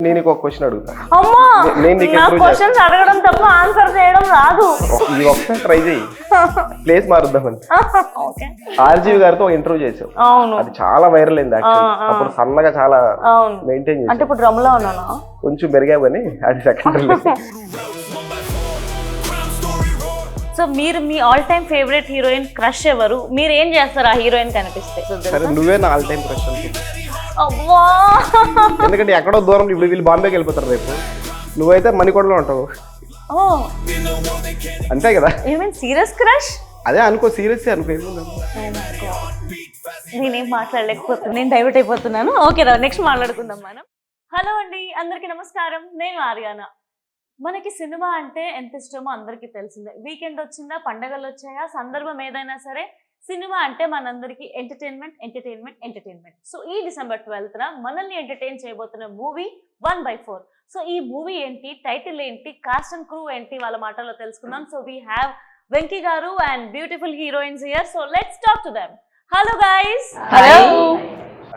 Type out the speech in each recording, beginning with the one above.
నేను నీకు ఒక క్వశ్చన్ అడుగుతా. అమ్మా నేను నీకు నా ఇంటర్వ్యూ క్వశ్చన్స్ అడగడం తప్ప ఆన్సర్ చేయడం రాదు. ఇది ఒకసారి ట్రై చేయి, ప్లేస్ మారుద్దామని. ఓకే ఆర్జీవి గారితో ఒక ఇంటర్వ్యూ చేసావు, అవును అది చాలా వైరల్ అయింది యాక్చువల్లీ. అప్పుడు సన్నగా చాలా అవును మెయింటైన్ అంటే చేసి ఇప్పుడు డ్రమ్లో ఉన్నానా? కొంచెం పెరిగావు కానీ అది సెకండరీ. సో మీరు మీ all time favourite heroine crush ఎవరు? మీరు ఏం చేస్తారు ఆ హీరోయిన్ కనిపిస్తే? సరే నువ్వే నా ఆల్ టైం క్రష్ అనుకో. అవ్వా ఎందుకంటే ఎక్కడో దూరం, ఇప్పుడు వీళ్ళు బాంబేకి వెళ్ళిపోతారు రేపు, నువ్వైతే మణికొండలో ఉంటావు ఓ అంతే కదా. You mean serious crush? అదే అనుకో, సీరియస్ అనుకో. నేనేం మాట్లాడలేకపోతున్నాను, నేను డైవర్ట్ అయిపోతున్నాను. ఓకే రా, నెక్స్ట్ మాట్లాడుకుందాం మనం. హలో అండి, అందరికీ నమస్కారం. నేను ఆర్యానా. మనకి సినిమా అంటే ఎంత ఇష్టమో అందరికీ తెలిసిందే. వీకెండ్ వచ్చిందా, పండగలు వచ్చాయా, సందర్భం ఏదైనా సరే సినిమా అంటే మనందరికీ ఎంటర్టైన్మెంట్ ఎంటర్టైన్మెంట్ ఎంటర్టైన్మెంట్. సో ఈ డిసెంబర్ 12న మనల్ని ఎంటర్టైన్ చేయబోతున్న మూవీ 1/4. సో ఈ మూవీ ఏంటి, టైటిల్ ఏంటి, కాస్ట్ అండ్ క్రూ ఏంటి, వాళ్ళ మాటల్లో తెలుసుకుందాం. సో వీ హ్యావ్ వెంకీ గారు and beautiful heroines here. So let's talk to them. Hello guys. Hello.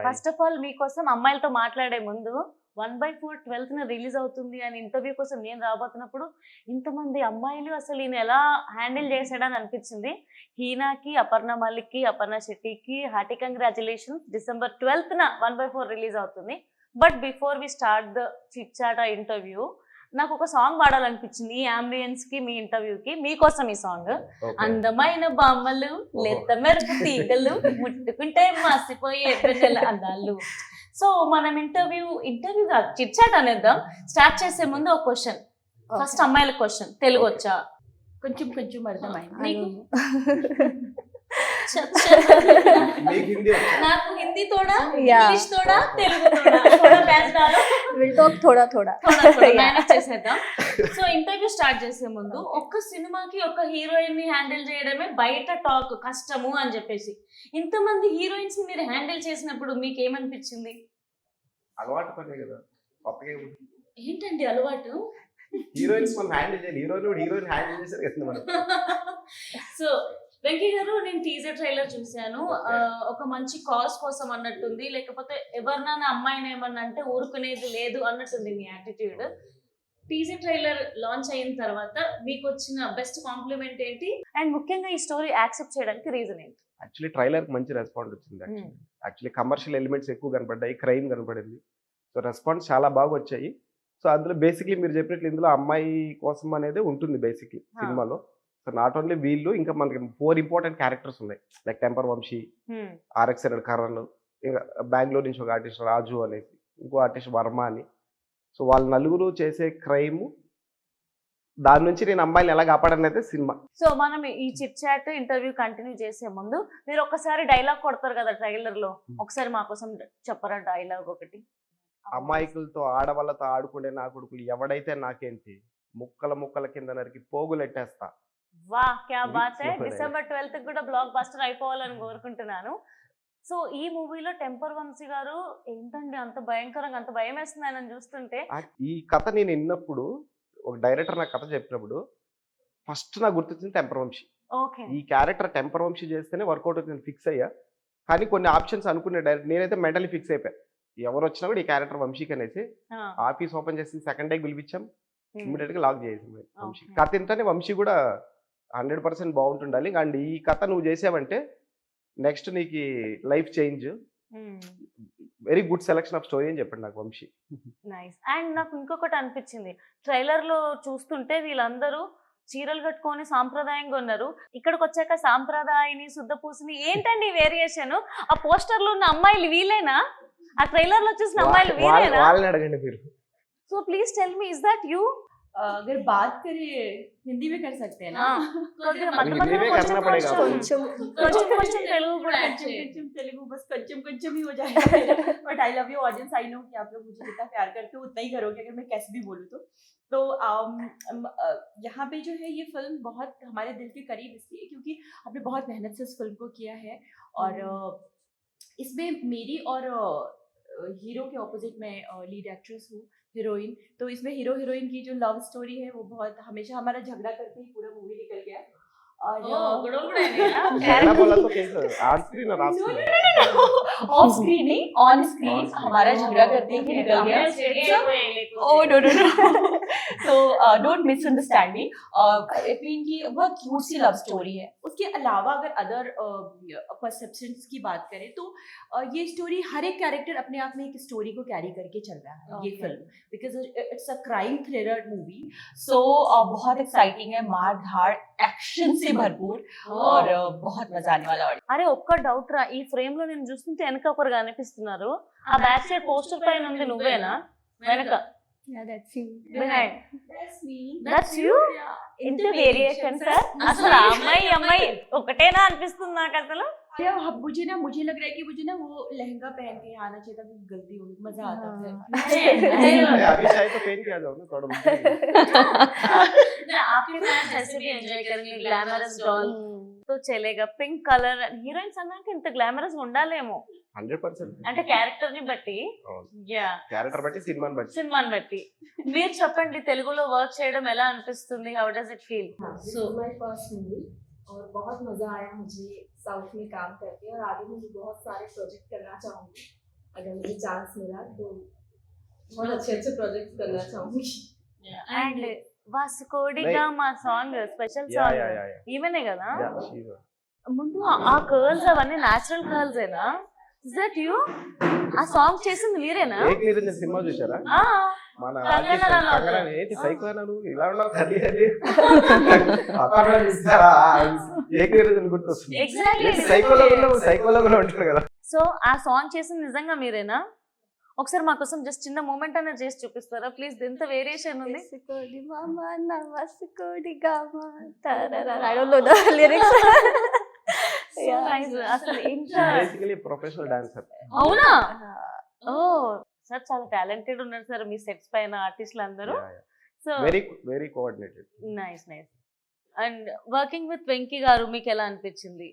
First of all మీకోసం అమ్మాయిలతో మాట్లాడే ముందు 1/4 12న రిలీజ్ అవుతుంది అని ఇంటర్వ్యూ కోసం నేను రాబోతున్నప్పుడు ఇంతమంది అమ్మాయిలు అసలు ఈయన ఎలా హ్యాండిల్ చేశాడని అనిపించింది. హీనాకి, అపర్ణ మల్లిక్కి, అపర్ణ శెట్టికి హార్టీ కంగ్రాచులేషన్స్. డిసెంబర్ 12న 1/4 రిలీజ్ అవుతుంది. But before we start the chit chat interview, నాకు ఒక సాంగ్ పాడాలనిపించింది ఈ అంబియన్స్ కి, మీ ఇంటర్వ్యూకి. మీకోసం ఈ సాంగ్. అందమైన బామ్మలు, లేత మెరుపు తీగలు, ముట్టుకుంటే మాసిపోయే పెద్దల అందాలు. సో మనం ఇంటర్వ్యూ కాదు, చిట్ చాట్ అనేద్దాం. స్టార్ట్ చేసే ముందు ఒక క్వశ్చన్, ఫస్ట్ అమ్మాయిల క్వశ్చన్. తెలుగు వచ్చా? కొంచెం కొంచెం అర్థమైంది నీకు? నాకు హిందీ తోడా, Yeah. ఇంగ్లీష్ తోడా, తెలుగు తోడా, थोड़ा बैच डालो, విల్ టాక్ థోడా థోడా. మేనేజ్ చేసేద్దాం. సో ఇంటర్వ్యూ స్టార్ట్ చేసే ముందు ఒక్క సినిమాకి ఒక హీరోయిన్ ని హ్యాండిల్ చేయడమే బయట టాక్ కష్టము అని చెప్పేసి, ఇంతమంది హీరోయిన్స్ ని మీరు హ్యాండిల్ చేసినప్పుడు మీకు ఏమనిపించింది? అలవాటు పనే కదా, కొత్తగా ఏంటండి అలవాటు? హీరోయిన్స్ మనం హ్యాండిల్ చేయాలి, హీరోయిన్ హ్యాండిల్ చేసేది కదా మనం. సో వెంకీ గారు, నేను టీజర్ ట్రైలర్ చూశాను. ఒక మంచి కాజ్ కోసం అన్నట్టుంది, లేకపోతే ఎవరినైనా అమ్మాయిని ఏమన్నా అంటే ఊరుకునేది లేదు అన్నట్టుంది మీ యాటిట్యూడ్. టీజర్ ట్రైలర్ లాంచ్ అయిన తర్వాత మీకు వచ్చిన బెస్ట్ కాంప్లిమెంట్ ఏంటి? అండ్ ముఖ్యంగా ఈ స్టోరీ యాక్సెప్ట్ చేయడానికి రీజన్ ఏంటి? యాక్చువల్లీ ట్రైలర్ మంచి రెస్పాన్స్ వచ్చింది. యాక్చువల్లీ కమర్షియల్ ఎలిమెంట్స్ ఎక్కువ కనపడ్డాయి, క్రైమ్ కనపడింది. సో రెస్పాన్స్ చాలా బాగా వచ్చాయి. సో అందులో బేసిక్లీ మీరు చెప్పినట్లు ఇందులో అమ్మాయి కోసం అనేది ఉంటుంది బేసిక్లీ సినిమాలో. సో నాట్ ఓన్లీ వీళ్ళు, ఇంకా మనకి 4 ఇంపార్టెంట్ క్యారెక్టర్స్ ఉన్నాయి. Like temper Vamsi, RX and Karan, ఇంకా బెంగళూరు నుంచి ఒక ఆర్టిస్ట్ రాజు అనేసి, ఇంకో ఆర్టిస్ట్ వర్మ అని. సో వాళ్ళ నలుగురు చేసే క్రైమ్, దాని నుంచి నేను అమ్మాయిని ఎలా కాపాడని అయితే సినిమా. సో మనం ఈ చిట్ చాట్ ఇంటర్వ్యూ కంటిన్యూ చేసే ముందు మీరు ఒకసారి డైలాగ్ కొడతారు కదా ట్రైలర్ లో, ఒకసారి మా కోసం చెప్పరా డైలాగ్ ఒకటి? అమాయకులతో ఆడవాళ్ళతో ఆడుకునే నా కొడుకులు ఎవడైతే నాకేంటి, ముక్కల ముక్కల కింద నరికి పోగులెట్టేస్తా. వా క్యా bath high. Super December 12th కూడా బ్లాక్ బస్టర్ అయిపోవాలని కోరుకుంటున్నాను. సో ఈ మూవీలో టెంపర్ వంశీ గారు ఏంటండి అంత భయంకరంగా, అంత భయం వేస్తుంది ఆయన చూస్తుంటే. ఈ కథ నేను విన్నప్పుడు, ఒక డైరెక్టర్ నాకు కథ చెప్పినప్పుడు ఫస్ట్ నాకు గుర్తొచ్చింది టెంపర్ వంశీ. ఓకే, ఈ క్యారెక్టర్ టెంపర్ వంశీ చేస్తేనే వర్కౌట్ అవుతుంది ఫిక్స్ అయ్యా. కానీ కొన్ని ఆప్షన్స్ అనుకునే డైరెక్ట్ నేనైతే మెంటలీ ఫిక్స్ అయిపోయా, ఎవరు వచ్చినా కూడా ఈ క్యారెక్టర్ వంశీకి అనేసి. ఆఫీస్ ఓపెన్ చేసి సెకండ్ డే పిలిపించాం, ఇమ్మీడియట్ గా లాక్ చేసాం వంశీ. కథ ఏంటంటే వంశీ కూడా 100% బాగుంటుండాలి. అండ్ ఈ కథ నువ్వు చేసావంటే నెక్స్ట్ నీకు life change, very good selection of story అని చెప్పండి నాకు వంశీ. నైస్. అండ్ నాకు ఇంకొకటి అనిపించింది, ట్రైలర్ లో చూస్తుంటే వీళ్ళందరూ చీరలు కట్టుకొని సాంప్రదాయంగా ఉన్నారు. ఇక్కడికి వచ్చాక సాంప్రదాయని, శుద్ధపూసిని, ఏంటండి వేరియేషన్? ఆ పోస్టర్ లో ఉన్న అమ్మాయిలు వీలేనా? ఆ ట్రైలర్ లో చూసిన అమ్మాయిలు వీలేనా? వాళ్ళని అడగండి మీరు. So please tell me, is that you? अगर बात करें हिंदी में कर सकते हैं ना? हिंदी में करना पड़ेगा। కొంచెం తెలుగు కూడా कंचम तेलुगु, बस कंचम कंचम ही हो जाएगा. But I love you audience, I know कि आप लोग मुझे जितना प्यार करते हो उतना ही करोगे अगर मैं कैसे भी बोलूँ तो यहाँ पे जो है ये फिल्म बहुत हमारे दिल के करीब इसलिए क्योंकि आपने बहुत मेहनत से इस फिल्म को किया है. और इसमें मेरी और हीरो के ऑपोजिट मैं लीड एक्ट्रेस हूँ, हीरोइन. तो इसमें हीरो हीरोइन की जो लव स्टोरी है वो बहुत, हमेशा हमारा झगड़ा करके ही पूरा मूवी निकल गया. और గొడవలు కూడా అయినాయా? झगड़ा बोला तो कैसे ऑन स्क्रीन और ऑफ स्क्रीन? ऑफ स्क्रीन नहीं, ऑन स्क्रीन हमारा झगड़ा करते ही निकल गया. అమ్మాయిలు steady అయిపోయాయి లేకపోతే. Oh no no no. So don't misunderstand me. इनकी बहुत क्यूट सी लव स्टोरी है. उसके अलावा अगर अदर परसेप्शंस की बात करें तो ये स्टोरी हर एक कैरेक्टर अपने आप में एक स्टोरी को कैरी करके चल रहा है ये Okay. Film, because it's a crime thriller movie. So बहुत एक्साइटिंग है, मार धाड़ एक्शन से भरपूर और बहुत मजा आने वाला है. అరే ఒక్క డౌట్ రా, ఈ ఫ్రేమ్ లో నేను చూస్తుంటే వెనక ఒకరు కనిపిస్తున్నారు. ఆ బ్యాక్ సైడ్ పోస్టర్ పైన ఉంది నువ్వేనా? వెనక Yeah, that's you. Behind That's me. That's you. ఇంత వేరియేషన్ సార్. అసలు ఆ అమ్మాయి ఈ అమ్మాయి ఒకటేనా అనిపిస్తుంది నాకు అసలు. या मुझे लग रहा है कि मुझे ना वो लहंगा पहन के आना चाहिए था, गलती हो गई, मजा आता था. अरे अभी चाहे तो पहन के आ जाओ ना थोड़ा आपके फैंस ऐसे भी एंजॉय करेंगे ग्लैमरस डॉल तो चलेगा. పింక్ కలర్ హీరోయిన్స్ అన్నాక ఇంత గ్లామరస్ ఉండాలేమో 100%. అంటే క్యారెక్టర్ ని బట్టి. యా, క్యారెక్టర్ బట్టి సినిమాని బట్టి. సినిమాని బట్టి. మీరు చెప్పండి, తెలుగులో వర్క్ చేయడం ఎలా అనిపిస్తుంది? How does it feel? So my first movie और बहुत मजा आया मुझे साउथ में काम करके, और आगे मुझे बहुत सारे प्रोजेक्ट करना चाहूँगी अगर मुझे चांस मिला तो. बहुत अच्छे प्रोजेक्ट करना चाहूँगी. అండ్ వాస్కోడిగా మా song special yeah song yeah yeah yeah ఈమెనే కదా. Yeah she's. ముందు ఆ కర్ల్స్ అవన్నీ నేచురల్ కర్ల్స్ ఏనా? Is that you? ఆ సాంగ్ చేసింది మీరేనా? ఏక్ నిరంజన్ సినిమా చూసారా? ఆ, మన కంగనా రనౌత్. కంగనా ఏంటి సైకో అన్నాడు ఇలా ఉన్నావు కర్రీ అది అక్కడ చూసారా? ఏక్ నిరంజన్ గుర్తొస్తుంది. ఎగ్జాక్ట్లీ. సైకోలో కూడా ఉంటాడు కదా. సో ఆ సాంగ్ చేసింది నిజంగా మీరేనా? ఒకసారి మా కోసం జస్ట్ చిన్న మూమెంట్ అనేది చేసి చూపిస్తారా ప్లీజ్? ఎంత వేరియేషన్ ఉంది. Vasikodi mama na vasikodi gama tarara. I don't know the lyrics. So nice. అసలు ఇంత బేసికలీ ప్రొఫెషనల్ డాన్సర్. అవునా? ఓ సార్ చాలా టాలెంటెడ్ ఉన్నారు సార్ మీ సెట్స్ పైన ఆర్టిస్టులు అందరూ. So very coordinated. Nice nice. And working with Venky గారు మీకు ఎలా అనిపించింది?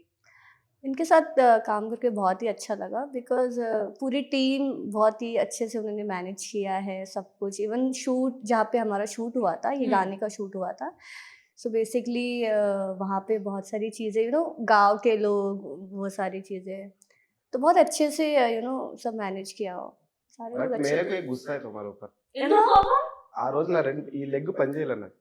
इनके साथ काम करके बहुत ही अच्छा लगा, बिकॉज पूरी टीम बहुत ही अच्छे से उन्होंने मैनेज किया है सब कुछ. इवन शूट जहाँ पे हमारा शूट हुआ था, ये गाने का शूट हुआ था, सो बेसिकली वहाँ पे बहुत सारी चीज़ें गांव के लोग, वो सारी चीज़ें तो बहुत अच्छे से सब मैनेज किया हो सारे लोग अच्छे. मेरे को एक गुस्सा है तुम्हारे ऊपर. ఎందుకు? ఆ రోజు నా ఈ లెగ్ పని చేయలేదు నాకు.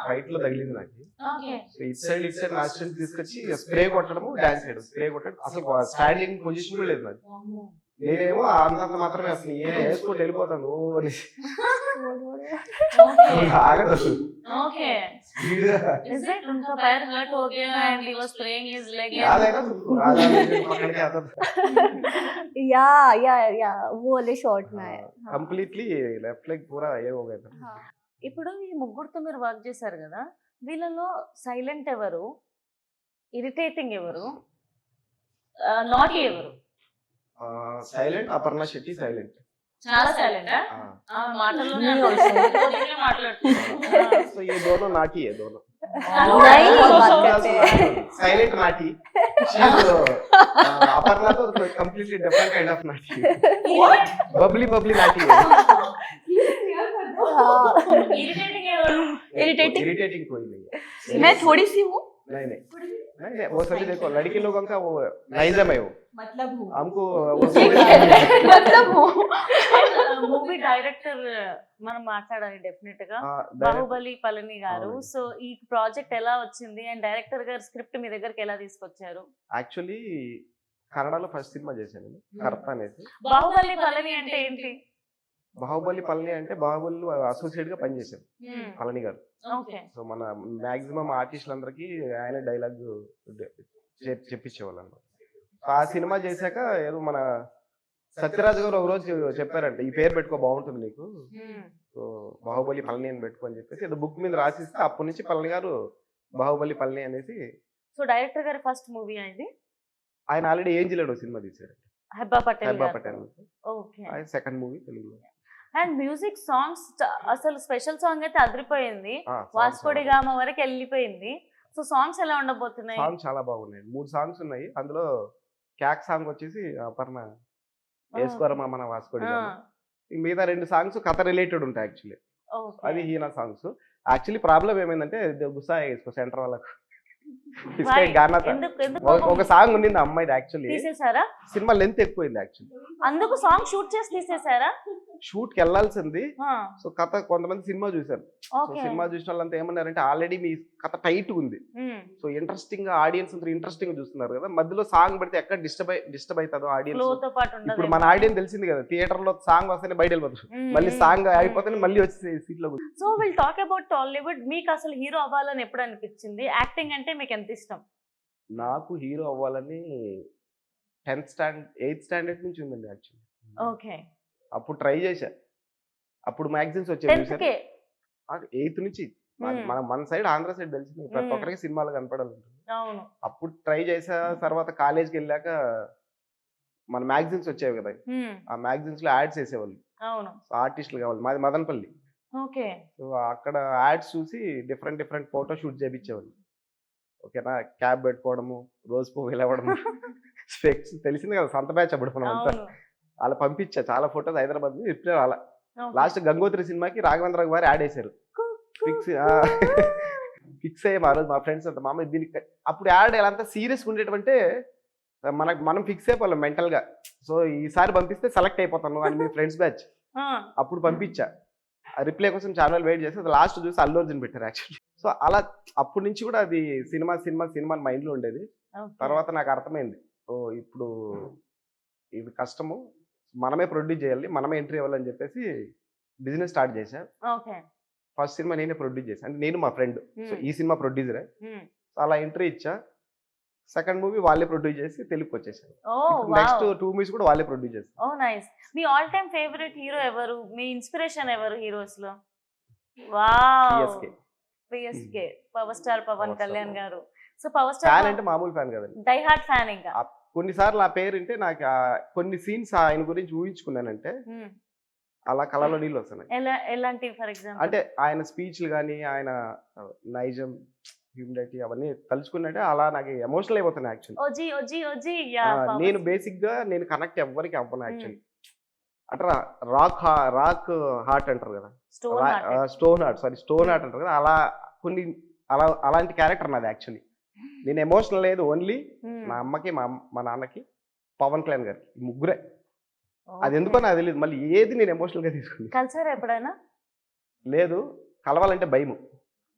ఫైట్ లో తగిలింది నాకు. ఓకే. సో ఇట్ సైడ్ నా స్ట్రెంత్ తీసుకొచ్చి స్ప్రే కొట్టడము, డాన్స్ చేయడం, స్ప్రే కొట్టడం, అసలు స్టాండింగ్ పొజిషన్ కూడా లేదు నాకు. నేనేమో అంతంత మాత్రమే అసలు వేసుకుంటూ వెళ్ళిపోతాను అని. ఆగదు అసలు. ఓకే. Speed గా. Is it उनका पैर हर्ट हो गया and he was spraying his leg? याद है ना तुमको? पकड़ के आता था. या वो वाले शॉट में आया. कंप्लीटली लेफ्ट लेग पूरा ये हो गया था. हाँ. ఇప్పుడు ఈ ముగ్గురుతో మీరు వర్క్ చేశారు కదా, వీళ్ళలో సైలెంట్ ఎవరు, ఇరిటేటింగ్ ఎవరు, నాటీ ఎవరు? Silent Aparna Shetty silent. చాలా సైలెంటా? ఆ మాటల్లోనే Me also. మాట్లాడుతున్నారు. సో ये दोनों नाटी है दोनों. नहीं बात करते हैं. साइलेंट नाटी. अपर्णा तो कंप्लीटली डिफरेंट काइंड ऑफ नाटी. बबली नाटी है. ఇరిటేటింగ్ ఎవరు? इरिटेटिंग कोई नहीं है. मैं थोड़ी सी हूँ. नहीं वो सभी देखो लड़के लोगों का वो नाइजम है वो. मतलब हूँ. हमको वो मतलब हूँ. మూవీ డైరెక్టర్ మనం మాట్లాడాలి డెఫినెట్ గా. బాహుబలి పళని గారు. సో ఈ ప్రాజెక్ట్ ఎలా వచ్చింది అండ్ డైరెక్టర్ గారు స్క్రిప్ట్ మీ దగ్గరికి ఎలా తీసుకొచ్చారు? యాక్చువల్లీ కన్నడలో ఫస్ట్ సినిమా చేశాను నేను, కర్త అనేసి. బాహుబలి పళని అంటే ఏంటి? బాహుబలి పళని అంటే బాహుబలి అసోసియేట్ గా పనిచేశాను పళని గారు. ఓకే. సో మన మాక్సిమం ఆర్టిస్టులందరికీ ఆయన డైలాగ్ చెప్పించేవాళ్ళు అన్నమాట. ఆ సినిమా చేశాక ఏదో మన సత్యరాజు గారు ఒక రోజు చెప్పారంట, ఈ పేరు పెట్టుకో బాగుంటుంది నీకు, సో బాహుబలి పళని అని పెట్టుకో అని చెప్పేసి ఏదో బుక్ మీద రాసిస్తే అప్పటి నుంచి పళని గారు బాహుబలి పళని అనేసి. సో డైరెక్టర్ గారి ఫస్ట్ మూవీ అది. ఆయన ఆల్రెడీ ఏం చేయలేడు సినిమా తీశారు, హెబ్బా పటేల్. ఓకే. ఆయన సెకండ్ మూవీ తెలుగులో. అండ్ మ్యూజిక్ సాంగ్స్ అసలు స్పెషల్ సాంగ్ అయితే అదిరిపోయింది, వాస్కోడి గామ వరకు వెళ్ళిపోయింది. సో సాంగ్స్ ఎలా ఉండబోతున్నాయి? సాంగ్ చాలా బాగున్నాయి. 3 సాంగ్స్ ఉన్నాయి. అందులో క్యాక్ సాంగ్ వచ్చేసి అపర్ణ వేసుకోరమా మన వాస్కోడి గామ. మిగతా 2 సాంగ్స్ కథ రిలేటెడ్ ఉంటాయి యాక్చువల్లీ. అది హీనా సాంగ్స్. యాక్చువల్లీ ప్రాబ్లం ఏమైందంటే గుస్సా వేసుకో సెంటర్ వాళ్ళకు. కిస్కే గానా ఎందుకు ఒక సాంగ్ ఉండింది ఆ అమ్మాయిది యాక్చువల్లీ. తీసేసారా? సినిమా లెంత్ ఎక్కువైంది యాక్చువల్లీ. అందుకు సాంగ్ షూట్ చేసి తీసేసారా? షూట్ కి వెళ్ళాల్సింది. సో కథ కొంతమంది సినిమా చూసారు. So okay. సినిమా చూసిన వాళ్ళంతా ఏమన్నారంటే ఆల్రెడీ మీ కథ టైట్ ఉంది, సో ఇంట్రెస్టింగ్ గా ఆడియన్స్ అందరూ ఇంట్రెస్టింగ్ చూస్తున్నారు కదా, మధ్యలో సాంగ్ పెడితే ఎక్కడ డిస్టర్బ్ అవుతుందో ఆడియన్స్. ఫ్లోతో పాటు ఉండదు. ఇప్పుడు మన ఆడియన్స్ తెలిసింది కదా, థియేటర్ లో సాంగ్ వస్తేనే బయట వెళ్ళిపోతారు, మళ్ళీ సాంగ్ అయిపోతేనే మళ్ళీ వచ్చి సీట్ లో కూర్చుంటారు. So will talk about Tollywood. మీకు అసలు హీరో అవ్వాలని ఎప్పుడు అనిపించింది? యాక్టింగ్ అంటే మీకు ఎంత ఇష్టం? నాకు హీరో అవ్వాలని 8th స్టాండర్డ్ నుంచి ఉందండి యాక్చువల్లీ. ఓకే. అప్పుడు ట్రై చేశా. అప్పుడు మ్యాగజైన్స్ 10th వచ్చాయి. కే 8th నుంచి మన సైడ్ ఆంధ్ర సైడ్ తెలిసింది, ప్రతి ఒక్కరికి సినిమాలు కనపడాలి. అవును. అప్పుడు ట్రై చేసా. తర్వాత కాలేజ్కి వెళ్ళాక మన మ్యాగజైన్స్ వచ్చేవి కదా, ఆ మ్యాగజైన్స్ లో యాడ్స్ వేసేవాళ్ళు. అవును. ఆర్టిస్టులు కావాలి, మాది మదనపల్లి. ఓకే. సో అక్కడ యాడ్స్ చూసి డిఫరెంట్ ఫోటో షూట్ చేయించేవాళ్ళు. ఓకేనా, క్యాబ్ పెట్టుకోవడము, రోజు పువ్వు ఇవ్వడము, స్పెక్స్ తెలిసింది కదా, సంత బ్యాచ్ అప్పుడు మనం అంతా. అవును. అలా పంపించా చాలా ఫోటోస్ హైదరాబాద్ నుంచి. రిప్లై అలా ఓకే. లాస్ట్ గంగోత్రి సినిమాకి రాఘవేంద్ర గారు యాడ్ వేశారు. ఫిక్స్ అయ్యాం ఆ రోజు మా ఫ్రెండ్స్ అంతా. మామ దీనికి అప్పుడు యాడ్ ఎలా అంతా సీరియస్గా ఉండేటంటే మనం ఫిక్స్ అయిపోవాలి మెంటల్ గా. సో ఈసారి పంపిస్తే సెలెక్ట్ అయిపోతాను అని మీ ఫ్రెండ్స్ బ్యాచ్. అప్పుడు పంపించా. ఆ రిప్లై కోసం చాలా రోజులు వెయిట్ చేస్తే లాస్ట్ చూసి అల్లు అర్జున్ పెట్టారు యాక్చువల్లీ. సో అలా అప్పటి నుంచి కూడా అది సినిమా మైండ్ లో ఉండేది. తర్వాత నాకు అర్థమైంది, ఓ ఇప్పుడు ఇది కష్టము, మనమే ప్రొడ్యూస్ చేయాలి, మనమే ఎంట్రీ ఇవ్వాలని చెప్పేసి బిజినెస్ స్టార్ట్ చేశా. ఓకే. ఫస్ట్ సినిమా నేనే ప్రొడ్యూస్ చేశాను, అంటే నేను మా ఫ్రెండ్. సో ఈ సినిమా ప్రొడ్యూసరే. అలా ఎంట్రీ ఇచ్చా. సెకండ్ మూవీ వాళ్ళే ప్రొడ్యూస్ చేసి తెలుగుకి వచ్చేసారు. నెక్స్ట్ 2 మూవీస్ కూడా వాళ్ళే ప్రొడ్యూస్ చేశారు. Oh nice. మీ ఆల్ టైమ్ ఫేవరెట్ హీరో ఎవరు? మీ ఇన్స్పిరేషన్ ఎవరు హీరోస్ లో? Wow, PSK power star Pawan Kalyan గారు. సో పవర్ స్టార్ ఫ్యాన్ అంటే మామూలు ఫ్యాన్ కదండి, డై హార్ట్ ఫ్యాన్. ఇంకా కొన్నిసార్లు ఆ పేరు అంటే నాకు కొన్ని సీన్స్ ఆయన గురించి ఊహించుకున్నానంటే అలా కళలో నీళ్ళు వస్తున్నాయి. ఎలాంటి? ఫర్ ఎగ్జాంపుల్ అంటే ఆయన స్పీచ్లు కానీ, ఆయన నైజం, హ్యూమిలిటీ అవన్నీ తలుచుకున్నట్టే అలా నాకు ఎమోషనల్ అయిపోతున్నాయి యాక్చువల్లీ. నేను బేసిక్ గా నేను కనెక్ట్ ఎవ్వరికి అవ్వను యాక్చువల్లీ. అంటే రాక్ హార్ట్ అంటారు కదా, స్టోన్ హార్ట్ అంటారు కదా, అలా కొన్ని అలాంటి క్యారెక్టర్ నాది యాక్చువల్లీ. నేను ఎమోషనల్ లేదు, ఓన్లీ మా అమ్మకి మా నాన్నకి పవన్ కళ్యాణ్ గారికి, ఈ ముగ్గురే. అది ఎందుకో నాకు తెలియదు, మళ్ళీ ఏది నేను ఎమోషనల్ గా తీసుకుంది. కలిసారా ఎప్పుడైనా? లేదు, కలవాలంటే భయము.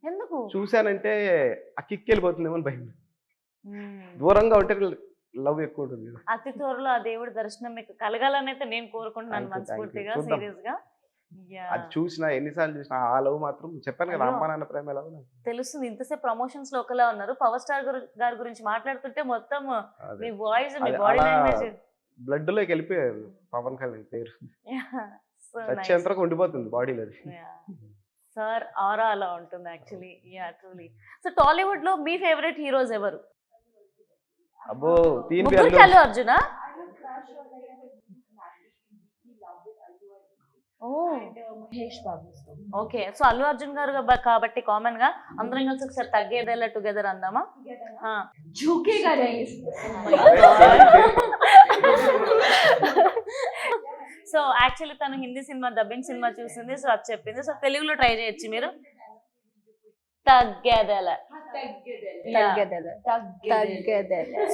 ఎందుకు? చూశానంటే ఆ కిక్ వెళ్ళిపోతుందేమో అని భయం. దూరంగా ఉంటే లవ్ ఎక్కువ ఉంటుంది. అతి త్వరలో ఆ దేవుడి దర్శనం మీకు కలగాలని అయితే నేను కోరుకుంటున్నాను మనస్ఫూర్తిగా, సీరియస్ గా. అది చూసినా ఎన్నిసార్లు చూసినా ఆ లవ్ మాత్రం చెప్పాను కదా, అమ్మ నాన్న ప్రేమ ఎలా తెలుస్తుంది. ఇంతసేపు ప్రమోషన్స్ లో ఒకలా ఉన్నారు, పవర్ స్టార్ గారి గురించి మాట్లాడుతుంటే మొత్తం మీ వాయిస్, మీ బాడీ లాంగ్వేజ్ బ్లడ్ లోకి వెళ్ళిపోయారు. పవన్ కళ్యాణ్ పేరు చచ్చేంతరకు ఉండిపోతుంది బాడీలో. సార్ ఆరా అలా ఉంటుంది actually. Yeah truly. So Tollywood లో మీ ఫేవరెట్ హీరోస్ ఎవరు? అబ్బో, అల్లు అర్జునా? మహేష్ బాబు. ఓకే. సో అల్లు అర్జున్ గారు కాబట్టి కామన్ గా అందరం కలిసి ఒకసారి తగ్గేదేలా టుగెదర్ అందామా? సో యాక్చువల్లీ తను హిందీ సినిమా డబ్బింగ్ సినిమా చూసింది, సో అది చెప్పింది. సో తెలుగులో ట్రై చేయొచ్చు మీరు. తగ్గేదేలా.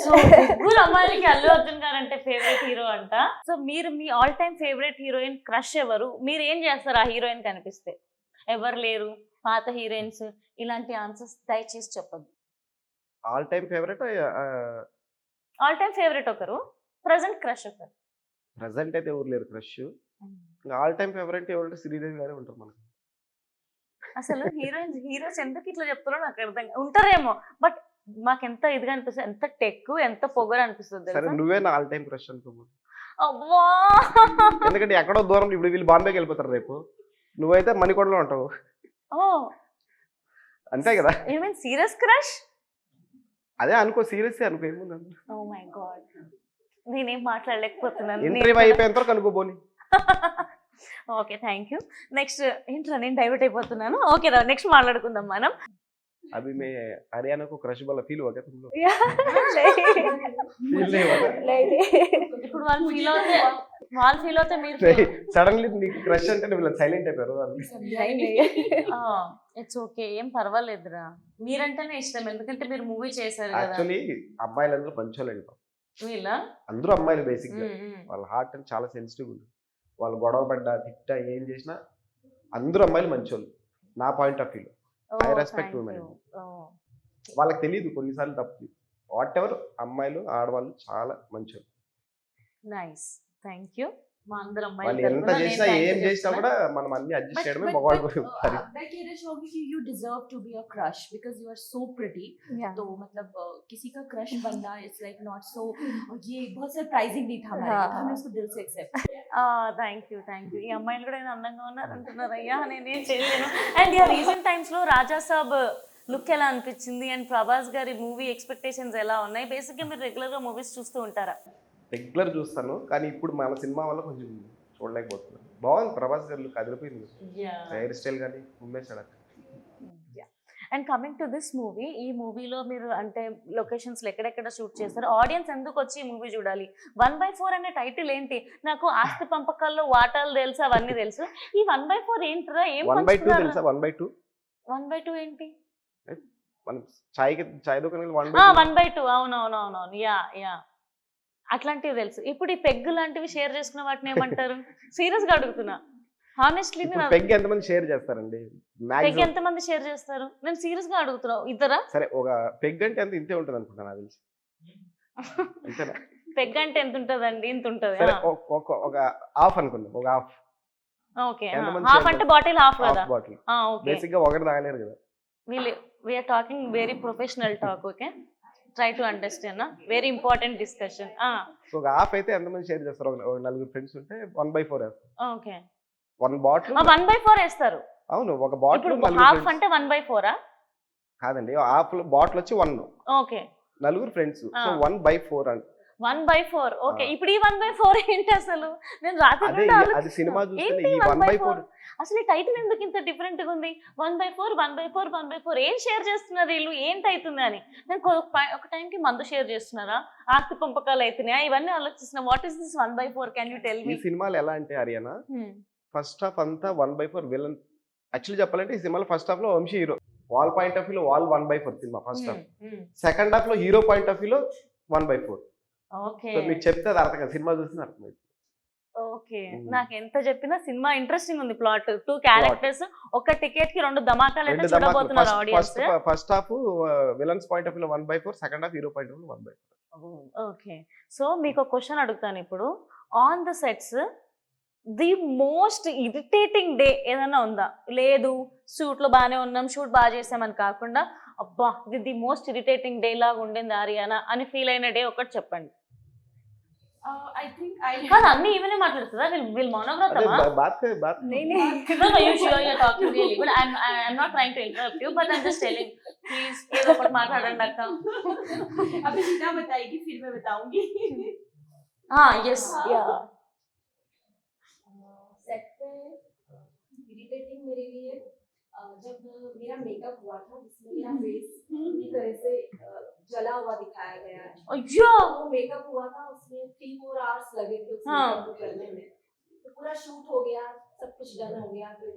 సో ముగ్గురు అమ్మాయిలకి అల్లు అర్జున్ గారు అంటే ఫేవరెట్ హీరో అంట. సో మీరు మీ all time favourite heroine crush ఎవరు? మీరు ఏం చేస్తారు ఆ హీరోయిన్ కనిపిస్తే? ఎవరు లేరు, పాత హీరోయిన్స్, ఇలాంటి ఆన్సర్స్ దయచేసి చెప్పండి. ఆల్ టైమ్ ఫేవరెట్ ఒకరు, ప్రెసెంట్ క్రష్ ఒకరు. ప్రెసెంట్ అయితే ఎవరు లేరు క్రష్. ఆల్ టైమ్ ఫేవరెట్ ఎవరంటే శ్రీదేవి గారే ఉంటారు మనకు. అసలు హీరోస్ ఎందుకు ఇట్లా చెప్తారో నాకు అర్థం ఉంటారేమో, బట్ మాకు ఎంత ఇదిగా అనిపిస్తుంది, ఎంత టెక్, ఎంత పొగరు అనిపిస్తుంది. సరే, నువ్వే నా ఆల్ టైమ్ క్రష్ అనుకో. ఎందుకంటే ఎక్కడో దూరం, ఇప్పుడు వీళ్ళు బాంబేకి వెళ్ళిపోతారు రేపు, నువ్వైతే మణికొండలో ఉంటావు. అంతే కదా. సీరియస్ క్రష్ అదే అనుకో, సీరియస్ అనుకో, ఏముంది. ఓ మై గాడ్, నేనేం మాట్లాడలేకపోతున్నాను. ఇంటర్వ్యూ అయిపోయేంత వరకు అనుకోబోని. Okay, thank you. నెక్స్ట్ ఏంట్రా నేను డైవర్ట్ అయిపోతున్నాను. ఓకే రా, నెక్స్ట్ మాట్లాడుకుందాం మనం. अभी मैं हरियाणा को क्रश वाला फील हुआ क्या तुम लोग? नहीं फील नहीं हुआ क्या? नहीं ఇప్పుడు వాళ్ళు ఫీల్ అవుతే మీరు feel సడన్లీ నీకు క్రష్ అంటే వీళ్ళు సైలెంట్ అయిపోయారు ఇట్స్ ఓకే, ఏం పర్వాలేదురా. మీరంటేనే ఇష్టం, ఎందుకంటే మీరు మూవీ చేశారు కదా. యాక్చువల్లీ అబ్బాయిలందరూ పంచోళ్ళండి వీళ్ళ అందరూ అమ్మాయిలు బేసిక్ గా వాళ్ళ హార్ట్ అని చాలా సెన్సిటివ్ ఉంది. వాళ్ళు గొడవ పడ్డా తిట్టా ఏం చేసినా అందరూ అమ్మాయిలు మంచోళ్ళు నా point of view. I respect women. వాళ్ళకి తెలియదు కొన్నిసార్లు తప్పు. వాట్ ఎవర్ అమ్మాయిలు ఆడవాళ్ళు చాలా మంచోళ్ళు. Nice, thank you. మా అందరం వాళ్ళు ఎంత చేసినా ఏం చేసినా కూడా మనం అన్ని అడ్జస్ట్ చేయడమే మగవాళ్ళు పని. मैं कहना चाहूंगी कि you deserve to be a crush because you are so pretty. Yeah. तो मतलब किसी का क्रश बनना इट्स लाइक नॉट सो, ये बहुत सरप्राइजिंग नहीं था हमारे लिए, तो हमने उसको दिल से एक्सेप्ट किया. Thank you. ఈ అమ్మాయిలు కూడా ఏదో అందంగా ఉన్నారు అంటున్నారు. అయ్యా నేనేం చేయలేను. అండ్ యా రీసెంట్ టైమ్స్ లో రాజా సాబ్ లుక్ ఎలా అనిపించింది అండ్ ప్రభాస్ గారి మూవీ ఎక్స్పెక్టేషన్స్ ఎలా ఉన్నాయి? బేసిక్గా మీరు రెగ్యులర్ గా మూవీస్ చూస్తూ ఉంటారా? రెగ్యులర్ చూస్తాను కానీ ఇప్పుడు మన సినిమా వల్ల కొంచెం చూడలేకపోతున్నాను. బాగుంది ప్రభాస్ గారు లుక్ అదిరిపోయింది. హెయిర్ స్టైల్ కానీ ఉమ్మేశాడు. And coming to this movie, ఈ మూవీలో మీరు అంటే లొకేషన్స్ ఎక్కడెక్కడ షూట్ చేస్తారు? ఆడియన్స్ ఎందుకు వచ్చి ఈ మూవీ చూడాలి? 1/4 అనే టైటిల్ ఏంటి? నాకు ఆస్తి పంపకాల్లో వాటాలు తెలుసు, అవన్నీ తెలుసు. ఈ 1/4 ఏంటిరా? ఏం 1/2 తెలుసా? 1/2 1/2 ఏంటి? మనం చాయ్ దుకాణం 1/2 అవునవునవునవును. యా యా అట్లాంటివి తెలుసు. ఇప్పుడు ఈ పెగ్ లాంటివి షేర్ చేసుకున్న వాటిని ఏమంటారు? సీరియస్ గా అడుగుతున్నా. హానెస్ట్లీ పెగ్ ఎంతమంది షేర్ చేస్తారండి? పెగ్ ఎంతమంది షేర్ చేస్తారు? నేను సీరియస్ గా అడుగుతున్నా. ఇద్దరా? సరే ఒక పెగ్ అంటే ఎంత ఇంతే ఉంటుంది అనుకుంటా నాకు తెలిసి. అంతేనా? పెగ్ అంటే ఎంత ఉంటదండి? ఇంత ఉంటది. సరే ఒక హాఫ్ అనుకుందాం. ఒక హాఫ్. ఓకే, హాఫ్ అంటే బాటిల్ హాఫ్ కదా. Bottle okay. బేసిక్ గా ఒకటి తాగలేరు కదా. we are talking very professional talk, okay? Try to understand, very important discussion. So ఒక హాఫ్ అయితే ఎంతమంది షేర్ చేస్తారు? ఒక నలుగురు ఫ్రెండ్స్ ఉంటే 1/4 వేస్తారు. ఓకే, వన్ బాటిల్ 1/4 వేస్తారు. అవును, ఒక బాటిల్ హాఫ్ అంటే 1/4 కాదండి. హాఫ్ బాటిల్ వచ్చి 1. ఓకే, నలుగురు ఫ్రెండ్స్, సో 1/4 అంటే 1/4. ఓకే, ఇప్పుడు ఈ 1/4 ఏంటి అసలు? నేను రాత్రి అది సినిమా చూస్తే ఈ 1/4 అసలు ఈ టైటిల్ ఎందుకు ఇంత డిఫరెంట్ గా ఉంది? 1/4 ఏం షేర్ చేస్తున్నారు వీళ్ళు? ఏంటవుతుంది అని నేను ఒక టైంకి మందు షేర్ చేస్తున్నారా, ఆస్తి పంపకాలు అవుతున్నాయా, ఇవన్నీ ఆలోచిస్తున్నా. What is this 1/4? Can you tell me? ఈ సినిమాలు ఎలా అంటే హరియానా, ఫస్ట్ హాఫ్ అంతా 1/4 విలన్. యాక్చువల్లీ చెప్పాలంటే ఈ సినిమాలో ఫస్ట్ హాఫ్ లో వంశీ హీరో, వాళ్ళ పాయింట్ ఆఫ్ వ్యూలో 1/4 cinema first half. Second half లో హీరో పాయింట్ ఆఫ్ వ్యూలో 1/4. ఓకే, మీకు చెప్తే అది అర్థం కాదు, సినిమా చూస్తే అర్థమైంది. ఓకే, నాకు ఎంత చెప్పినా సినిమా ఇంట్రెస్టింగ్ ఉంది. ప్లాట్ 2 క్యారెక్టర్స్, ఒక టికెట్ కి 2 ధమాకాలు అయితే చూడబోతున్నారు audience. First half villains point of వ్యూలో 1/4, second half hero point of వ్యూలో 1/4. ఓకే, సో మీకు ఒక క్వశ్చన్ అడుగుతాను ఇప్పుడు. On the sets the most irritating day ఏదైనా ఉందా? లేదు షూట్ లో బాగానే ఉన్నాం, షూట్ బాగా చేసామని కాకుండా అబ్బా ఇది ది మోస్ట్ ఇరిటేటింగ్ డే లాగా ఉండింది ఆరియానా అని ఫీల్ అయిన డే ఒకటి చెప్పండి. I think I కాదు, అన్ని ఈవెనే మాట్లాడుతుందా? వీళ్ళు మౌనవ్రతమా? Talking really good. I'm not trying to interrupt you, but I'm just telling. Please ఏదో ఒకటి మాట్లాడండి అక్క. अभी सीधा बताएगी फिर मैं बताऊंगी. yes, yeah. सेट पे इरिटेटिंग मेरे लिए जब मेरा मेकअप हुआ था जिसमें मेरा फेस पूरी तरह से जला हुआ दिखाया गया है. अय्यो, वो मेकअप हुआ था, उसमें 3-4 आवर्स लगे थे उस मेकअप को करने में. तो पूरा शूट हो गया, सब कुछ डन हो गया. फिर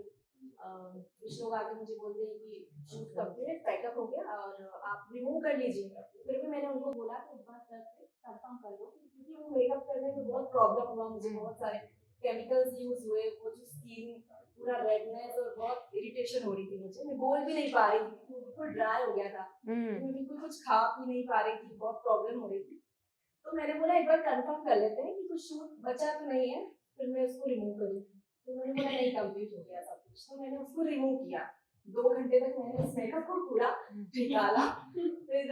कुछ लोग आके मुझे बोलते हैं कि शूट कंप्लीट, पैकअप हो गया और आप रिमूव कर लीजिए. फिर भी मैंने उनको बोला कि एक बार सर से कंफर्म कर लो, क्योंकि वो मेकअप करने में बहुत प्रॉब्लम हुआ मुझे. बहुत सारे केमिकल्स यूज हुए, वो जो स्किन पूरा रेडनेस और बहुत इरिटेशन हो रही थी मुझे. मैं बोल भी नहीं पा रही थी, बिल्कुल ड्राई हो गया था. मैं बिल्कुल कुछ खा पी नहीं पा रही थी, बहुत प्रॉब्लम हो रही थी. तो मैंने बोला एक बार कंफर्म कर लेते हैं कि कुछ शूट बचा तो नहीं है, फिर मैं उसको रिमूव करूँ. तो मैंने बोला नहीं, कंप्लीट हो गया सब कुछ. तो मैंने उसको रिमूव किया. 2 घंटे तक मैंने उस मेकअप को पूरा निकाला. फिर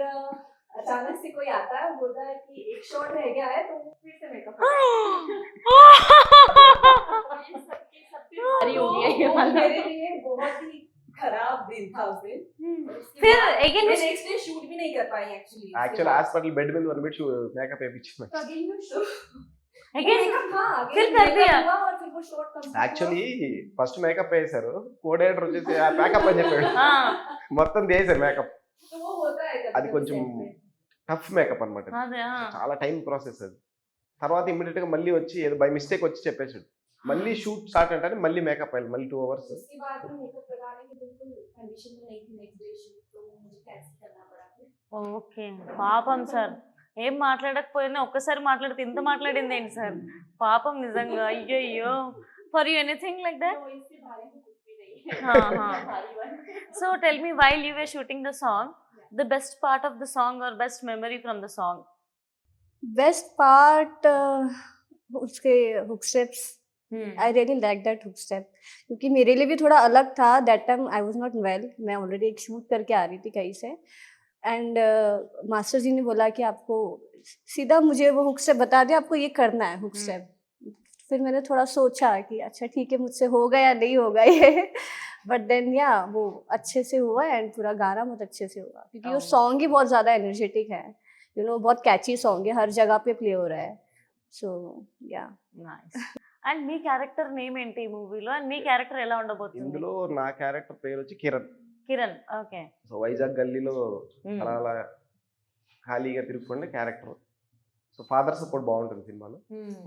अचानक से कोई आता है, बोलता है कि एक शॉट रह गया है, तो फिर से मेकअप मेरे लिए बहुत ही खराब दिन था उस दिन. फिर अगेन मैं नेक्स्ट डे शूट भी नहीं कर पाई एक्चुअली. యాక్చువల్ హాస్పిటల్ బెడ్ మీద 1 బిట్ మేకప్ వేయించాను. अगेन मैं शूट अगेन हाँ फिर again कर makeup दिया। हुआ और फिर वो short complete हुआ। యాక్చువల్లీ ఫస్ట్ మేకప్ వేసారు, కోఆర్డినేటర్ వచ్చేసి ఆ మేకప్ అని చెప్పాడు, हाँ మొత్తం చేశారు మేకప్. तो वो होता है అది కొంచెం టఫ్ మేకప్ అనమాట, అదే చాలా టైం ప్రాసెస్ అది. తర్వాత ఇమ్మీడియట్ గా మళ్ళీ వచ్చి ఏదో బై మిస్టేక్ వచ్చి చెప్పేసాడు, మళ్ళీ షూట్ స్టార్ట్ అంటే మళ్ళీ మేకప్ అయ్యాలి, మళ్ళీ 2 hours. उसके बाद में मेकअप लगाने की बिल्कुल कंडीशन में नहीं थी नेक्स्ट डे शूट, तो मुझे कैंसिल करना पड़ा फिर। ఓకే పాపం సార్, ఏం మాట్లాడకపోయినా ఒక్కసారి మాట్లాడితే ఇంత మాట్లాడింది ఏంటి సార్, పాపం నిజంగా. అయ్యయ్యో, for you anything like that? तो इसके बारे में कुछ भी नहीं है। हाँ, हाँ. भारी वाली। So tell me, while you were shooting the song, the best part of the song or best memory from the song? Best part उसके hook steps, I really like that hook step, क्योंकि मेरे लिए भी थोड़ा अलग था. That time I was not well, मैं already एक शूट करके आ रही थी कहीं से, एंड मास्टर जी ने बोला कि आपको सीधा मुझे वो हुक स्टेप बता दिया, आपको ये करना है हुक स्टेप. फिर मैंने थोड़ा सोचा कि अच्छा ठीक है, मुझसे होगा या नहीं होगा ये, बट देन या वो अच्छे से हुआ एंड पूरा गाना बहुत अच्छे से हुआ, क्योंकि वो Oh. सॉन्ग ही बहुत ज़्यादा एनर्जेटिक है, यू नो, बहुत कैची सॉन्ग है, हर जगह पे प्ले हो रहा है. सो या nice. And me character name ఏంటి ఈ మూవీలో, అండ్ మీ క్యారెక్టర్ ఎలా ఉండబోతుంది? ఇందులో నా క్యారెక్టర్ పేరు వచ్చి కిరణ్. కిరణ్. ఓకే. సో వైజాగ్ గల్లీలో అలా అలా ఖాళీగా తిరుగుతుండే క్యారెక్టర్. సో ఫాదర్ సపోర్ట్ బాగుంటుంది సినిమాలో,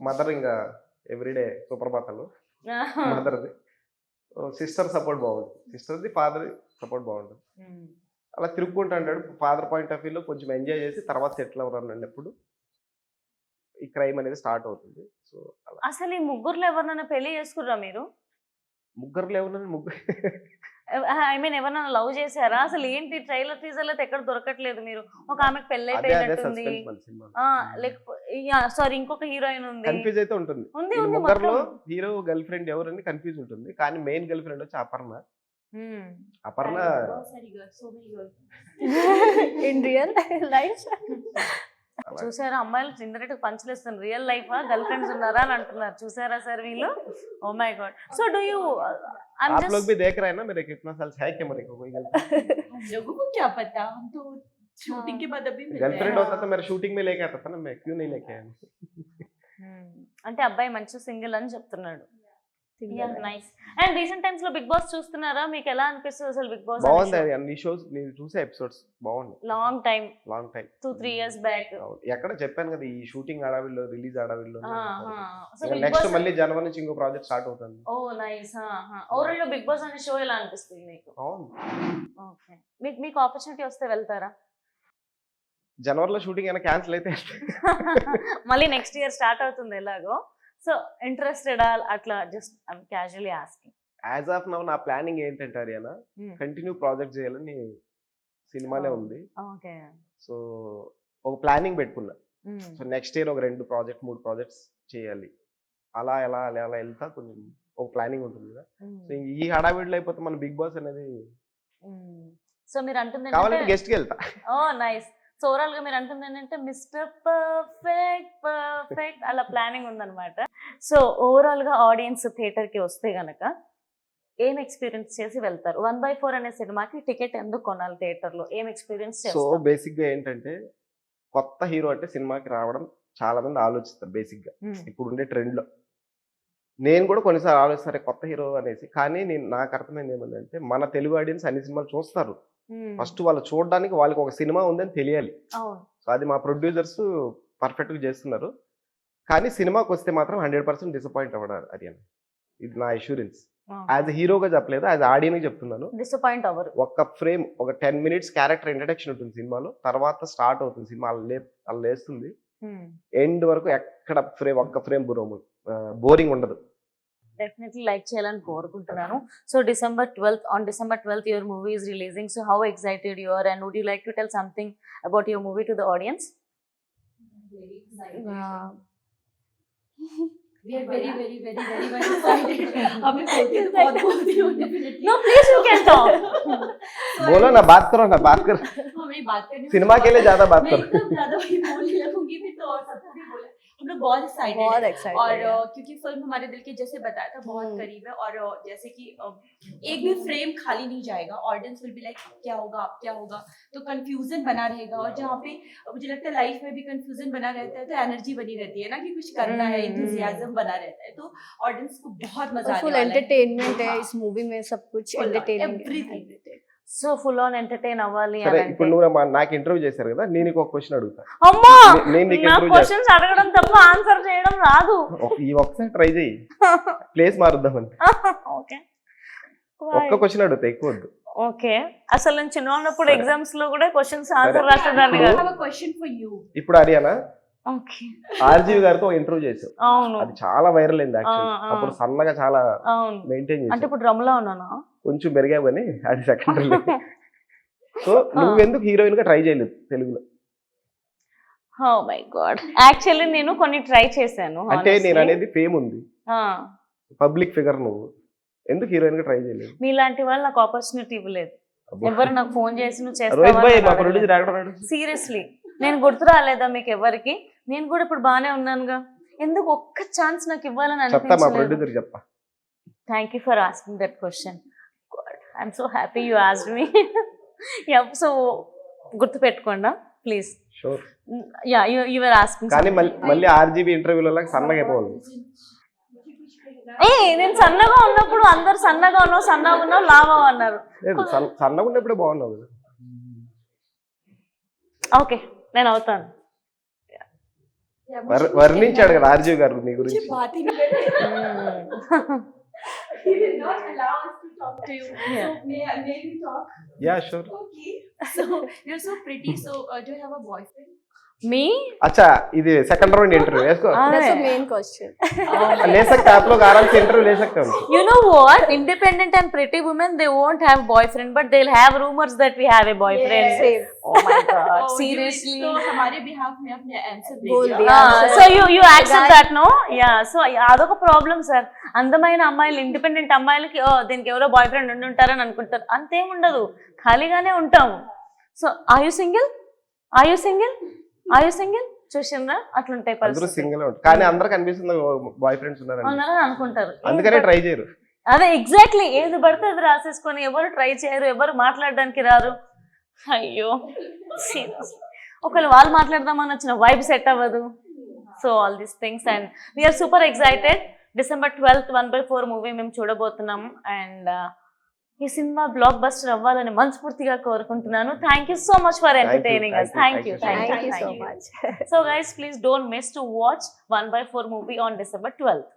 మదర్ ఇంకా ఎవ్రీడే సుప్రభాతాలు మదర్ది, సిస్టర్ సపోర్ట్ బాగుంటుంది, సిస్టర్ది ఫాదర్ సపోర్ట్ బాగుంటుంది. అలా తిరుగుకుంటూ అంటాడు, ఫాదర్ పాయింట్ ఆఫ్ వ్యూలో కొంచెం ఎంజాయ్ చేసి తర్వాత సెటిల్ అవ్వరు అన్నప్పుడు ఈ క్రైమ్ అనేది స్టార్ట్ అవుతుంది. సో అలా అసలు ఈ ముగ్గురులో ఎవరినైనా పెళ్లి చేసుకుర్రా మీరు? ముగ్గురులో ఎవరు ముగ్గురు ఐ మీన్ ఎవరినైనా లవ్ చేశారా? అసలు ఏంటి ట్రైలర్ టీజర్ లో ఎక్కడ దొరకట్లేదు మీరు. ఒక ఆమెకు పెళ్లి అదే అదే అయిపోయినట్టుంది, సస్పెన్స్ మన సినిమా. లేకపోతే సారీ ఇంకొక హీరోయిన్ ఉంది. కన్ఫ్యూజ్ అయితే ఉంటుంది. ఉంది ఈ ఉంది ముగ్గురులో మొత్తం. హీరో గర్ల్ ఫ్రెండ్ ఎవరని కన్ఫ్యూజ్ ఉంటుంది, కానీ మెయిన్ గర్ల్ ఫ్రెండ్ వచ్చి అపర్ణ. అపర్ణ बहुत सारी girls, so many girls. in real life. అలా చూసారా, అమ్మాయిలు ఇండైరెక్ట్ పంచలేస్తారు, రియల్ లైఫ్ గర్ల్ ఫ్రెండ్స్ ఉన్నారా అని అంటున్నారు. చూసారా సార్ వీళ్ళు? Oh my god. So do you आप लोग भी देख रहे हैं ना मेरे कितना साल है क्या मेरे को कोई हम लोगों को क्या पता, हम तो शूटिंग के बाद अभी मिल रहे गर्लफ्रेंड हैं। होता तो मेरे शूटिंग में लेके आता था ना, मैं क्यों नहीं लेके आया? అంటే అబ్బాయి మంచి సింగిల్ అని చెప్తున్నాడు. నైస్. అండ్ రీసెంట్ టైమ్స్ లో బిగ్ బాస్ చూస్తున్నారా? మీకు ఎలా అనిపిస్తుంది అసలు బిగ్ బాస్? బాగుంది అది, అన్ని షోస్ నేను చూసే ఎపిసోడ్స్ బాగున్నాయి. Long time, long time 2-3 years back. ఎక్కడ చెప్పాను కదా, ఈ షూటింగ్ అడవిలో రిలీజ్ అడవిలో సో బిగ్ నెక్స్ట్ బాస్, మళ్ళీ జనవరి నుంచి ఇంకో ప్రాజెక్ట్ స్టార్ట్ అవుతుంది. ఓ నైస్. ఓవరాల్ లో బిగ్ బాస్ అనే షో ఎలా అనిపిస్తుంది మీకు? అవును, ఓకే. మీకు ఆపర్చునిటీ వస్తే వెళ్తారా? జనవరిలో షూటింగ్ అయినా క్యాన్సిల్ అయితే మళ్ళీ నెక్స్ట్ ఇయర్ స్టార్ట్ అవుతుంది ఎలాగో. సో ఇంట్రెస్టెడ్ అట్లా just casually asking. As of now నా ప్లానింగ్ ఏంటంటే హరియానా కంటిన్యూ ప్రాజెక్ట్ చేయాలని సినిమాలే ఉంది. ఓకే. సో ఒక ప్లానింగ్ పెట్టుకున్నా, సో నెక్స్ట్ ఇయర్ ఒక 2 ప్రాజెక్ట్ 3 ప్రాజెక్ట్స్ చేయాలి, అలా ఎలా అలా అలా వెళ్తా కొంచెం ఒక ప్లానింగ్ ఉంటుంది కదా. సో ఈ హడావిడిలో అయిపోతే మన బిగ్ బాస్ అనేది సో మీరు అంటుంది కావాలంటే ఏంటంటే, గెస్ట్కి వెళ్తా. ఓ నైస్. సో ఓవరాల్ గా మీరు అంటుంది ఏంటంటే మిస్టర్ పర్ఫెక్ట్ అలా ప్లానింగ్ ఉందన్నమాట. సో ఓవరాల్ గా ఆడియన్స్ థియేటర్ కి వస్తే గనక ఏం ఎక్స్పీరియన్స్ చేసి వెళ్తారు? 1/4 అనే సినిమాకి టికెట్ ఎందుకు కొనాలి థియేటర్ లో? ఏం ఎక్స్పీరియన్స్ సో చేస్తారు? బేసిక్ గా ఏంటంటే కొత్త హీరో అంటే సినిమాకి రావడం చాలా మంది ఆలోచిస్తారు బేసిక్ గా ఇప్పుడు ఉండే ట్రెండ్ లో. నేను కూడా కొన్నిసార్లు ఆలోచిస్తారు కొత్త హీరో అనేసి, కానీ నాకు అర్థమైంది ఏమంటే మన తెలుగు ఆడియన్స్ అన్ని సినిమాలు చూస్తారు. ఫస్ట్ వాళ్ళు చూడడానికి వాళ్ళకి ఒక సినిమా ఉందని తెలియాలి. అవును. సో అది మా ప్రొడ్యూసర్స్ పర్ఫెక్ట్ గా చేస్తున్నారు, కానీ సినిమాకి వస్తే మాత్రం 100% డిసప్పాయింట్ అవ్వడారు. అది అని ఇది నా అష్యూరెన్స్. యాజ్ హీరోగా చెప్పలేదు, యాజ్ ఆడియన్స్ చెప్తున్నాను. డిసప్పాయింట్ అవ్వరు. ఒక ఫ్రేమ్ ఒక 10 minutes క్యారెక్టర్ ఇంట్రడక్షన్ ఉంటుంది సినిమాలో, తర్వాత స్టార్ట్ అవుతుంది సినిమా, అలా లేస్తుంది ఎండ్ వరకు ఎక్కడ ఫ్రేమ్ ఒక్క ఫ్రేమ్ బోరింగ్ ఉండదు. డెఫినెట్లీ లైక్ చేయాలని కోరుకుంటున్నాను. So December 12th your movie is releasing. So how excited you are, and would you like to tell something about your movie to the audience? Very excited. We are very much excited. हमें बोलते तो बहुत बोलती हूँ definitely. No, please you can talk. बोलो ना, बात करो ना, बात कर. हमें बात करनी सिनेमा के लिए ज्यादा बात मैं करो. एकदम ज्यादा वही बोलने लगूंगी फिर तो और सब भी बोले. हम लोग बहुत एक्साइटेड बहुत है एक्साइटेड और है। क्योंकि फिल्म हमारे दिल के जैसे बताया था बहुत हम्म। करीब है और जैसे कि एक भी फ्रेम खाली नहीं जाएगा, ऑडियंस विल बी लाइक क्या होगा अब क्या होगा, तो कंफ्यूजन बना रहेगा। और जहाँ पे मुझे लगता है लाइफ में भी कंफ्यूजन बना रहता है तो एनर्जी बनी रहती है ना कि कुछ करना है, इंथुजियाज्म बना रहता है, तो ऑडियंस को बहुत मजा आने फुल वाला है। एंटरटेनमेंट है हाँ। इस मूवी में, सब कुछ Full on, entertaining everything. So full on entertain అవ్వాలి సరే అని ఇప్పుడు నువ్వు నాకు ఇంటర్వ్యూ చేశారు కదా, నేను నీకు ఒక క్వశ్చన్ అడుగుతా. అమ్మా నేను నీకు నాకు ఇంటర్వ్యూ క్వశ్చన్స్ అడగడం తప్ప ఆన్సర్ చేయడం రాదు. ఈ ఒక్కసారి ట్రై చేయి, ప్లేస్ మారుద్దామని. ఓకే ఒక్క క్వశ్చన్ అడుగుతా, ఎక్కువ వద్దు. ఓకే అసలు నేను చిన్న ఉన్నప్పుడు సరే. ఎగ్జామ్స్ లో కూడా క్వశ్చన్స్ సరే. ఆన్సర్ రాసేదాన్ని I కాదు. have a question for you. ఇప్పుడు హరియానా ఓకే ఆర్జీవి గారితో ఇంటర్వ్యూ చేశావు, అవును అది చాలా వైరల్ అయింది యాక్చువల్లీ. ఆ. అప్పుడు సన్నగా చాలా అవును మెయింటైన్ అంటే చేశావు, ఇప్పుడు డ్రమ్లా ఉన్నానా? కొంచెం పెరిగావు అని అది సెకండరీ. సో నువ్వెందుకు హీరోయిన్ గా ట్రై చేయలేదు తెలుగులో? ఓ మై గాడ్, యాక్చువల్లీ నేను కొన్ని ట్రై చేశాను అంటే honestly. నేను అనేది ఫేమ్ ఉంది, ఆ, పబ్లిక్ ఫిగర్, నువ్వు ఎందుకు హీరోయిన్ గా ట్రై చేయలేదు? మీలాంటి వాళ్ళు నాకు ఆపర్చునిటీ ఇవ్వలేదు. అబ్బా. ఎవరు నాకు ఫోన్ చేసి నువ్వు రోహిత్ భాయ్ మా చేస్తావా ప్రొడ్యూసర్ రాడు. సీరియస్లీ నేను గుర్తు రాలేదా మీకు ఎవరికి? నేను కూడా ఇప్పుడు బానే ఉన్నానుగా, ఎందుకు ఒక్క ఛాన్స్ నాకు ఇవ్వాలని చెప్తా, మా అనిపించలేదు. ప్రొడ్యూసర్ చెప్పా. Thank you for asking that question. I'm so happy you asked me. So గుర్తు పెట్టుకోండా please. Sure. Yeah you are asking. కానీ మళ్ళీ ఆర్జీబీ ఇంటర్వ్యూలో సన్నగా అయిపోవాలి. ఏ నేను సన్నగా ఉన్నప్పుడు అందరు సన్నగా ఉన్నావు లావా అన్నారు. లేదు, సన్నగా ఉన్నప్పుడే బాగున్నావు కదా. ఓకే నేను అవుతాను. వర్ణించాడు కదా ఆర్జీవి గారు నీ मुझे గురించి. बात ही नहीं करनी। He did not allow us to talk to you. Yeah. So may we talk? Yeah sure. Okay. So you're so pretty. So do you have a boyfriend? మీ अच्छा ఇది సెకండ్ రౌండ్ ఇంటర్వ్యూ వేసుకో. That's the main question. ले सकते आप लोग आराम से interview ले सकते हो. You know what? Independent and pretty women, they won't have boyfriend, but they'll have rumors that we have a boyfriend. Yes. Same. Oh my god, Oh, seriously. So हमारे behalf में अपने आंसर दे बोल दिया। दिया। So you accept that, no? Yeah. So అదొక problem sir. అందమైన అమ్మాయిలు, independent అమ్మాయిలకి దీనికి ఎవరో బాయ్ ఫ్రెండ్ ఉండుంటారని అనుకుంటారు. అంతేం ఉండదు, ఖాళీగానే ఉంటాము. So are you single? Are you single? Are you single? చూసిందా అట్లుంటాయి అందరూ పరిస్థితులు. సింగిల్ ఉంటారు కానీ అందరికి అనిపిస్తుంది బాయ్ ఫ్రెండ్స్ ఉన్నారని, అవునని అనుకుంటారు. అందుకనే ట్రై చేయరు. అదే ఎగ్జాక్ట్లీ, ఏది పడితే అది రాసేసుకొని ఎవరు ట్రై చేయరు, ఎవరు మాట్లాడడానికి రారు. అయ్యో సీరియస్లీ, ఒకవేళ వాళ్ళు మాట్లాడదామని వచ్చిన వైబ్ సెట్ అవ్వదు. So all these things and we're super excited. December 12th 1/4 movie మేము చూడబోతున్నాం అండ్ ఈ సినిమా బ్లాక్ బస్టర్ అవ్వాలని మనస్ఫూర్తిగా కోరుకుంటున్నాను. Thank you so much for entertaining us. Thank you. Thank you so much. So guys, please don't miss to watch 1/4 movie on December 12th.